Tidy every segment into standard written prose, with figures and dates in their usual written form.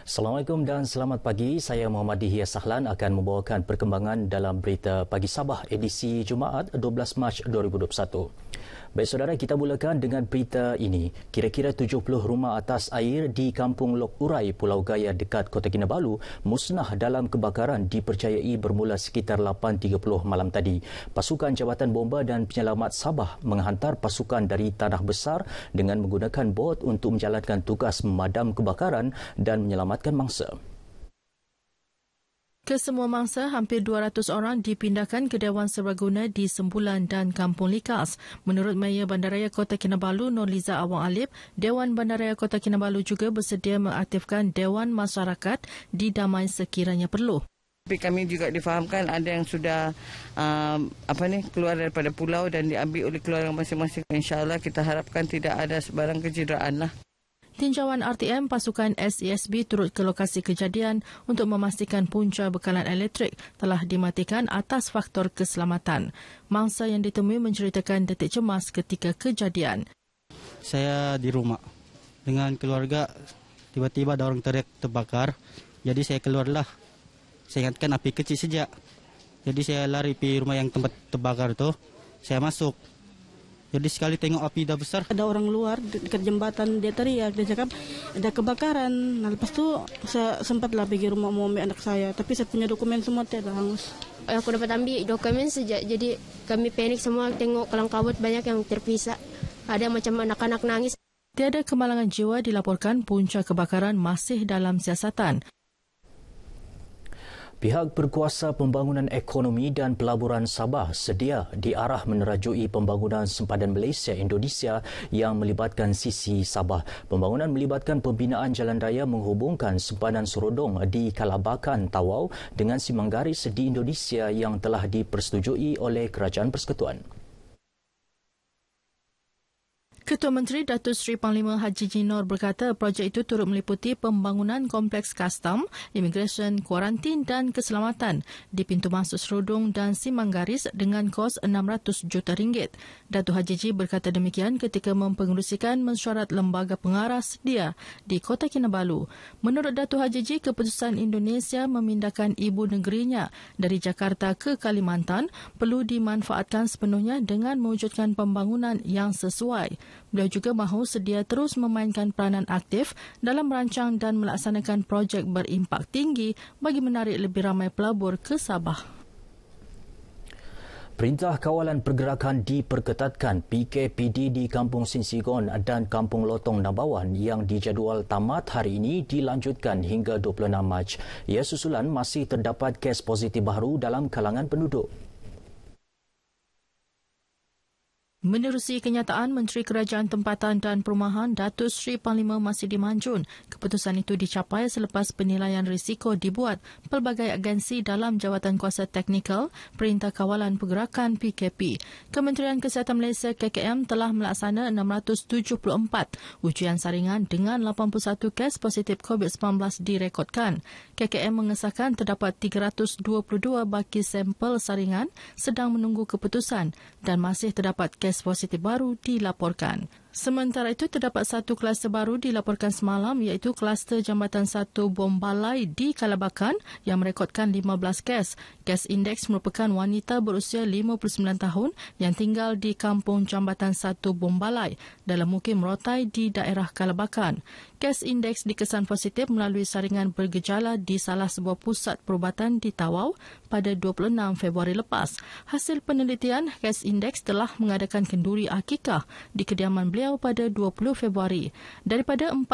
Assalamualaikum dan selamat pagi. Saya Muhammad Dihya Sahlan akan membawakan perkembangan dalam berita Pagi Sabah edisi Jumaat 12 Mac 2021. Baik saudara, kita mulakan dengan berita ini. Kira-kira 70 rumah atas air di Kampung Lok Urai, Pulau Gaya dekat Kota Kinabalu musnah dalam kebakaran dipercayai bermula sekitar 8.30 malam tadi. Pasukan Jabatan Bomba dan Penyelamat Sabah menghantar pasukan dari Tanah Besar dengan menggunakan bot untuk menjalankan tugas memadam kebakaran dan menyelamatkan mangsa. Kesemua mangsa, hampir 200 orang dipindahkan ke Dewan Serbaguna di Sembulan dan Kampung Likas. Menurut Mayor Bandaraya Kota Kinabalu, Nurliza Awang Alip, Dewan Bandaraya Kota Kinabalu juga bersedia mengaktifkan Dewan Masyarakat di Damai sekiranya perlu. Tapi kami juga difahamkan ada yang sudah keluar daripada pulau dan diambil oleh keluarga masing-masing. InsyaAllah kita harapkan tidak ada sebarang kecederaan lah. Tinjauan RTM pasukan SESB turut ke lokasi kejadian untuk memastikan punca bekalan elektrik telah dimatikan atas faktor keselamatan. Mangsa yang ditemui menceritakan detik cemas ketika kejadian. Saya di rumah dengan keluarga, tiba-tiba ada orang teriak terbakar. Jadi saya keluarlah. Saya ingatkan api kecil saja. Jadi saya lari pergi rumah yang tempat terbakar itu. Saya masuk. Jadi sekali tengok api dah besar. Ada orang luar dekat jembatan, dia teriak, dia cakap ada kebakaran. Nah, lepas tu saya sempatlah pergi rumah mau ambil anak saya, tapi saya punya dokumen semua tidak hangus. Aku dapat ambil dokumen sejak, jadi kami panik semua tengok kelang kabut banyak yang terpisah. Ada macam anak-anak nangis. Tiada kemalangan jiwa dilaporkan, punca kebakaran masih dalam siasatan. Pihak Berkuasa Pembangunan Ekonomi dan Pelaburan Sabah sedia diarah menerajui pembangunan sempadan Malaysia-Indonesia yang melibatkan sisi Sabah. Pembangunan melibatkan pembinaan jalan raya menghubungkan sempadan Serudong di Kalabakan, Tawau dengan Simanggaris di Indonesia yang telah dipersetujui oleh Kerajaan Persekutuan. Ketua Menteri Datuk Seri Panglima Haji Jinor berkata projek itu turut meliputi pembangunan kompleks kastam, imigresen, kuarantin dan keselamatan di pintu masuk Serudong dan Simanggaris dengan kos RM600 juta. Datuk Haji Ji berkata demikian ketika mempengerusikan mesyuarat lembaga pengarah sedia di Kota Kinabalu. Menurut Datuk Haji Ji, keputusan Indonesia memindahkan ibu negerinya dari Jakarta ke Kalimantan perlu dimanfaatkan sepenuhnya dengan mewujudkan pembangunan yang sesuai. Beliau juga mahu sedia terus memainkan peranan aktif dalam merancang dan melaksanakan projek berimpak tinggi bagi menarik lebih ramai pelabur ke Sabah. Perintah Kawalan Pergerakan diperketatkan PKPD di Kampung Sinsigon dan Kampung Lotong Nabawan yang dijadual tamat hari ini dilanjutkan hingga 26 Mac. Ia susulan masih terdapat kes positif baru dalam kalangan penduduk. Menerusi kenyataan Menteri Kerajaan Tempatan dan Perumahan Datuk Seri Panglima Masidi Manjun, keputusan itu dicapai selepas penilaian risiko dibuat pelbagai agensi dalam Jawatankuasa Teknikal Perintah Kawalan Pergerakan PKP. Kementerian Kesihatan Malaysia KKM telah melaksana 674 ujian saringan dengan 81 kes positif COVID-19 direkodkan. KKM mengesahkan terdapat 322 baki sampel saringan sedang menunggu keputusan dan masih terdapat kes positif baru dilaporkan. Sementara itu, terdapat satu kluster baru dilaporkan semalam iaitu kluster Jambatan 1 Bombalai di Kalabakan yang merekodkan 15 kes. Kes indeks merupakan wanita berusia 59 tahun yang tinggal di Kampung Jambatan 1 Bombalai dalam mukim Rotai di daerah Kalabakan. Kes indeks dikesan positif melalui saringan bergejala di salah sebuah pusat perubatan di Tawau pada 26 Februari lepas. Hasil penelitian, kes indeks telah mengadakan kenduri akikah di kediaman beliau pada 20 Februari. Daripada 41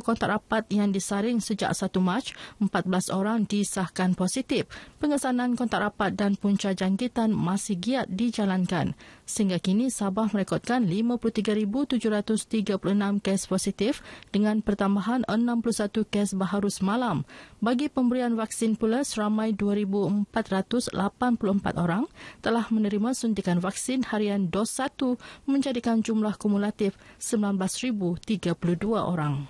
kontak rapat yang disaring sejak 1 Mac, 14 orang disahkan positif. Pengesanan kontak rapat dan punca jangkitan masih giat dijalankan. Sehingga kini Sabah merekodkan 53,736 kes positif dengan pertambahan 61 kes baharu semalam. Bagi pemberian vaksin pula, seramai 2,484 orang telah menerima suntikan vaksin harian dos 1 menjadikan jumlah kumulatif 19,032 orang.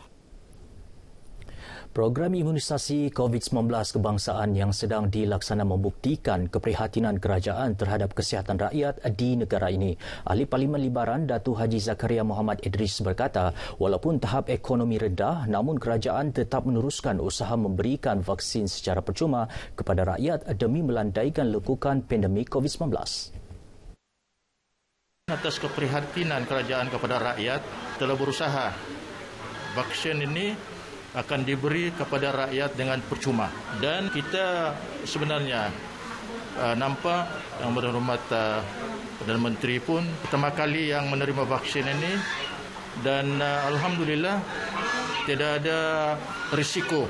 Program imunisasi COVID-19 kebangsaan yang sedang dilaksana membuktikan keprihatinan kerajaan terhadap kesihatan rakyat di negara ini. Ahli Parlimen Libaran Datuk Haji Zakaria Muhammad Idris berkata, walaupun tahap ekonomi rendah, namun kerajaan tetap meneruskan usaha memberikan vaksin secara percuma kepada rakyat demi melandaikan lekukan pandemik COVID-19. Atas keprihatinan kerajaan kepada rakyat telah berusaha vaksin ini akan diberi kepada rakyat dengan percuma. Dan kita sebenarnya nampak yang berhormat Perdana Menteri pun pertama kali yang menerima vaksin ini, dan alhamdulillah tidak ada risiko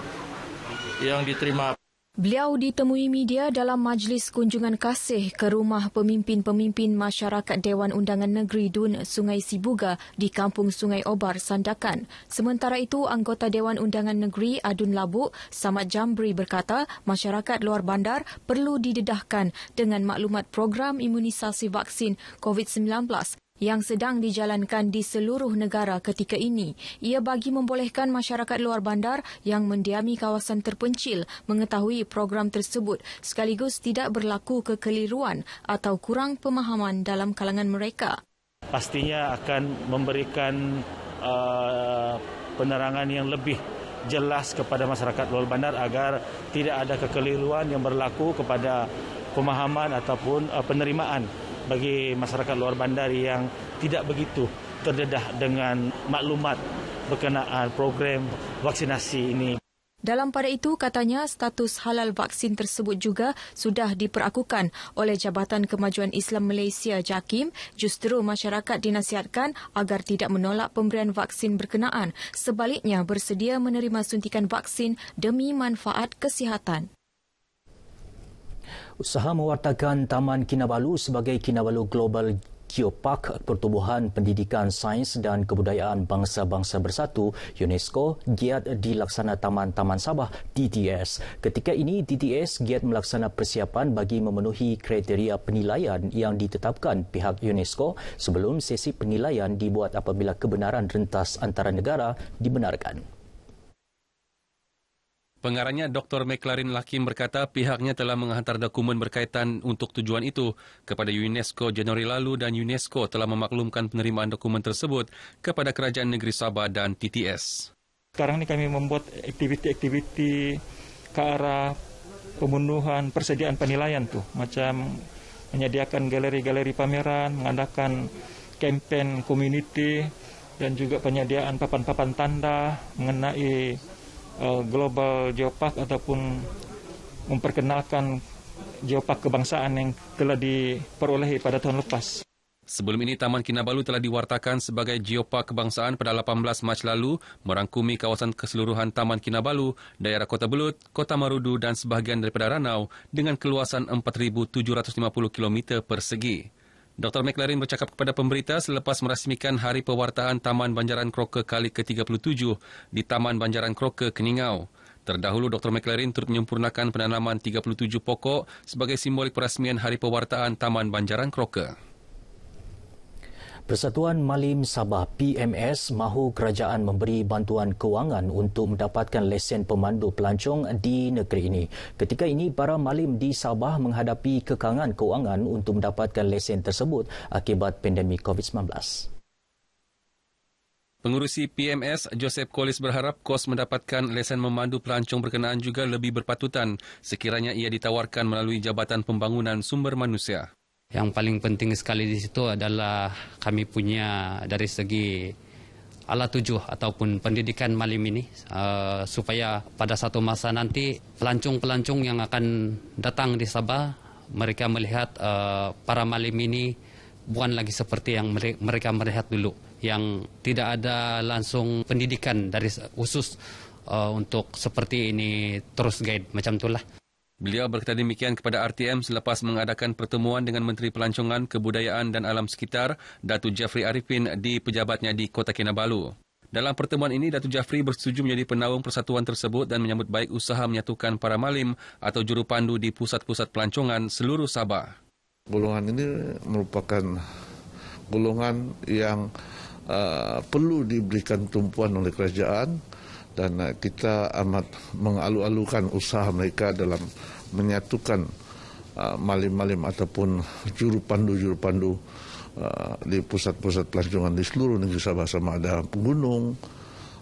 yang diterima. Beliau ditemui media dalam majlis kunjungan kasih ke rumah pemimpin-pemimpin masyarakat Dewan Undangan Negeri Dun Sungai Sibuga di Kampung Sungai Obar, Sandakan. Sementara itu, anggota Dewan Undangan Negeri Adun Labuk, Samad Jambri berkata masyarakat luar bandar perlu didedahkan dengan maklumat program imunisasi vaksin COVID-19 yang sedang dijalankan di seluruh negara ketika ini. Ia bagi membolehkan masyarakat luar bandar yang mendiami kawasan terpencil mengetahui program tersebut sekaligus tidak berlaku kekeliruan atau kurang pemahaman dalam kalangan mereka. Pastinya akan memberikan penerangan yang lebih jelas kepada masyarakat luar bandar agar tidak ada kekeliruan yang berlaku kepada pemahaman ataupun penerimaan bagi masyarakat luar bandar yang tidak begitu terdedah dengan maklumat berkenaan program vaksinasi ini. Dalam pada itu, katanya status halal vaksin tersebut juga sudah diperakukan oleh Jabatan Kemajuan Islam Malaysia JAKIM. Justru masyarakat dinasihatkan agar tidak menolak pemberian vaksin berkenaan. Sebaliknya, bersedia menerima suntikan vaksin demi manfaat kesihatan. Usaha mewartakan Taman Kinabalu sebagai Kinabalu Global Geopark Pertubuhan Pendidikan Sains dan Kebudayaan Bangsa-Bangsa Bersatu UNESCO giat dilaksana Taman-Taman Sabah TTS. Ketika ini TTS giat melaksana persiapan bagi memenuhi kriteria penilaian yang ditetapkan pihak UNESCO sebelum sesi penilaian dibuat apabila kebenaran rentas antara negara dibenarkan. Pengarahnya Dr. McLaren Lakim berkata pihaknya telah menghantar dokumen berkaitan untuk tujuan itu kepada UNESCO Januari lalu dan UNESCO telah memaklumkan penerimaan dokumen tersebut kepada Kerajaan Negeri Sabah dan TTS. Sekarang ini kami membuat aktiviti-aktiviti ke arah pemenuhan persediaan penilaian tuh, macam menyediakan galeri-galeri pameran, mengadakan kempen community dan juga penyediaan papan-papan tanda mengenai Global Geopark ataupun memperkenalkan Geopark kebangsaan yang telah diperolehi pada tahun lepas. Sebelum ini, Taman Kinabalu telah diwartakan sebagai Geopark kebangsaan pada 18 Mac lalu, merangkumi kawasan keseluruhan Taman Kinabalu, daerah Kota Belud, Kota Marudu dan sebahagian daripada Ranau dengan keluasan 4,750 km persegi. Dr. McLaren bercakap kepada pemberita selepas merasmikan Hari Pewartaan Taman Banjaran Kroke kali ke-37 di Taman Banjaran Kroke, Keningau. Terdahulu, Dr. McLaren turut menyempurnakan penanaman 37 pokok sebagai simbolik perasmian Hari Pewartaan Taman Banjaran Kroke. Persatuan Malim Sabah PMS mahu kerajaan memberi bantuan kewangan untuk mendapatkan lesen pemandu pelancong di negeri ini. Ketika ini, para malim di Sabah menghadapi kekangan kewangan untuk mendapatkan lesen tersebut akibat pandemik COVID-19. Pengurusi PMS, Joseph Collis berharap kos mendapatkan lesen memandu pelancong berkenaan juga lebih berpatutan sekiranya ia ditawarkan melalui Jabatan Pembangunan Sumber Manusia. Yang paling penting sekali di situ adalah kami punya dari segi alat tujuh ataupun pendidikan malim ini supaya pada satu masa nanti pelancong-pelancong yang akan datang di Sabah mereka melihat para malim ini bukan lagi seperti yang mereka melihat dulu, yang tidak ada langsung pendidikan dari khusus untuk seperti ini terus guide macam itulah. Beliau berkata demikian kepada RTM selepas mengadakan pertemuan dengan Menteri Pelancongan, Kebudayaan dan Alam Sekitar, Datuk Jafri Arifin di pejabatnya di Kota Kinabalu. Dalam pertemuan ini, Datuk Jafri bersetuju menjadi penaung persatuan tersebut dan menyambut baik usaha menyatukan para malim atau jurupandu di pusat-pusat pelancongan seluruh Sabah. Golongan ini merupakan golongan yang perlu diberikan tumpuan oleh kerajaan dan kita amat mengalu-alukan usaha mereka dalam menyatukan malim-malim ataupun juru pandu di pusat-pusat pelancongan di seluruh negeri Sabah, sama ada gunung,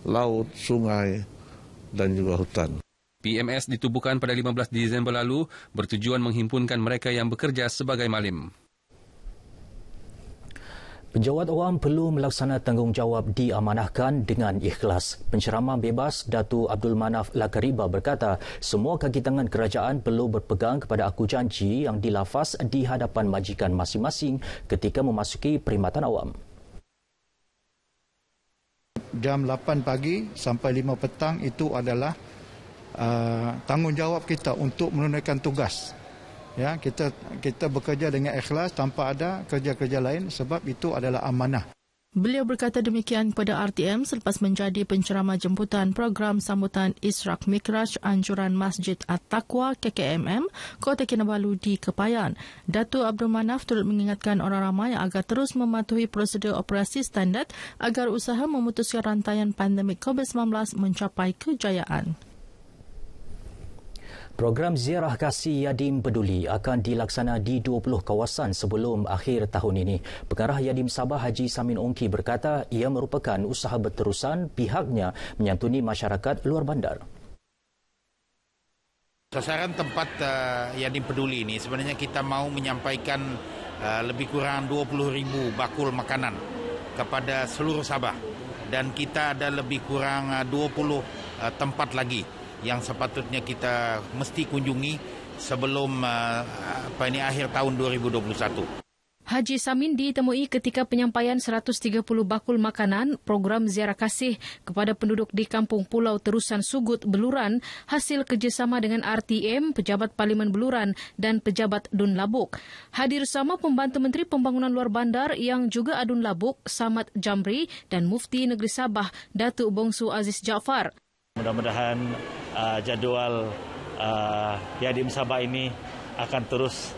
laut, sungai dan juga hutan. PMS ditubuhkan pada 15 Disember lalu bertujuan menghimpunkan mereka yang bekerja sebagai malim. Penjawat awam perlu melaksana tanggungjawab diamanahkan dengan ikhlas. Penceramah bebas Datuk Abdul Manaf Lakariba berkata, semua kaki tangan kerajaan perlu berpegang kepada aku janji yang dilafaz di hadapan majikan masing-masing ketika memasuki perkhidmatan awam. Jam 8 pagi sampai 5 petang itu adalah tanggungjawab kita untuk menunaikan tugas. Ya, kita bekerja dengan ikhlas tanpa ada kerja-kerja lain sebab itu adalah amanah. Beliau berkata demikian kepada RTM selepas menjadi penceramah jemputan program sambutan Israk Mikraj Anjuran Masjid At-Taqwa KKMM Kota Kinabalu di Kepayan. Datuk Abdul Manaf turut mengingatkan orang ramai agar terus mematuhi prosedur operasi standard agar usaha memutuskan rantaian pandemik COVID-19 mencapai kejayaan. Program Ziarah Kasih Yadim Peduli akan dilaksana di 20 kawasan sebelum akhir tahun ini. Pengarah Yadim Sabah Haji Samin Ongki berkata ia merupakan usaha berterusan pihaknya menyantuni masyarakat luar bandar. Sasaran tempat Yadim Peduli ini sebenarnya kita mahu menyampaikan lebih kurang 20,000 bakul makanan kepada seluruh Sabah. Dan kita ada lebih kurang 20 tempat lagi yang sepatutnya kita mesti kunjungi sebelum akhir tahun 2021. Haji Samin ditemui ketika penyampaian 130 bakul makanan program Ziarah Kasih kepada penduduk di Kampung Pulau Terusan Sugut, Beluran, hasil kerjasama dengan RTM, Pejabat Parlimen Beluran dan Pejabat Dun Labuk. Hadir sama Pembantu Menteri Pembangunan Luar Bandar yang juga Adun Labuk, Samad Jamri dan Mufti Negeri Sabah, Datuk Bongsu Aziz Jaafar. Mudah-mudahan jadual Yadim Sabah ini akan terus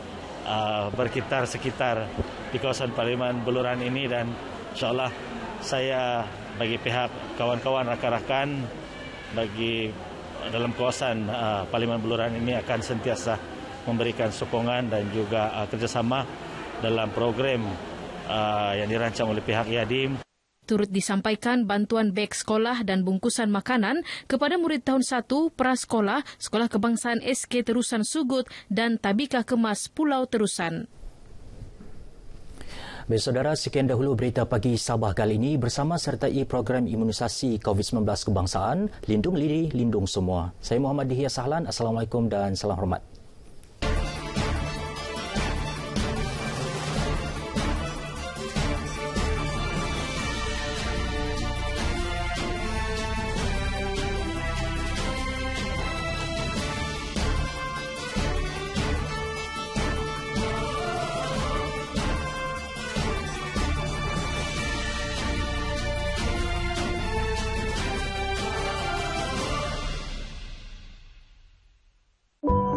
berkitar sekitar di kawasan Parlimen Beluran ini, dan insyaAllah saya bagi pihak kawan-kawan rakan-rakan bagi dalam kawasan Parlimen Beluran ini akan sentiasa memberikan sokongan dan juga kerjasama dalam program yang dirancang oleh pihak Yadim. Turut disampaikan bantuan beg sekolah dan bungkusan makanan kepada murid tahun 1 prasekolah Sekolah Kebangsaan SK Terusan Sugut dan Tabika Kemas Pulau Terusan. Baik saudara, sekian dahulu berita pagi Sabah kali ini bersama sertai program imunisasi COVID-19 kebangsaan. Lindung diri, lindung semua. Saya Muhammad Dihya Sahlan. Assalamualaikum dan salam hormat.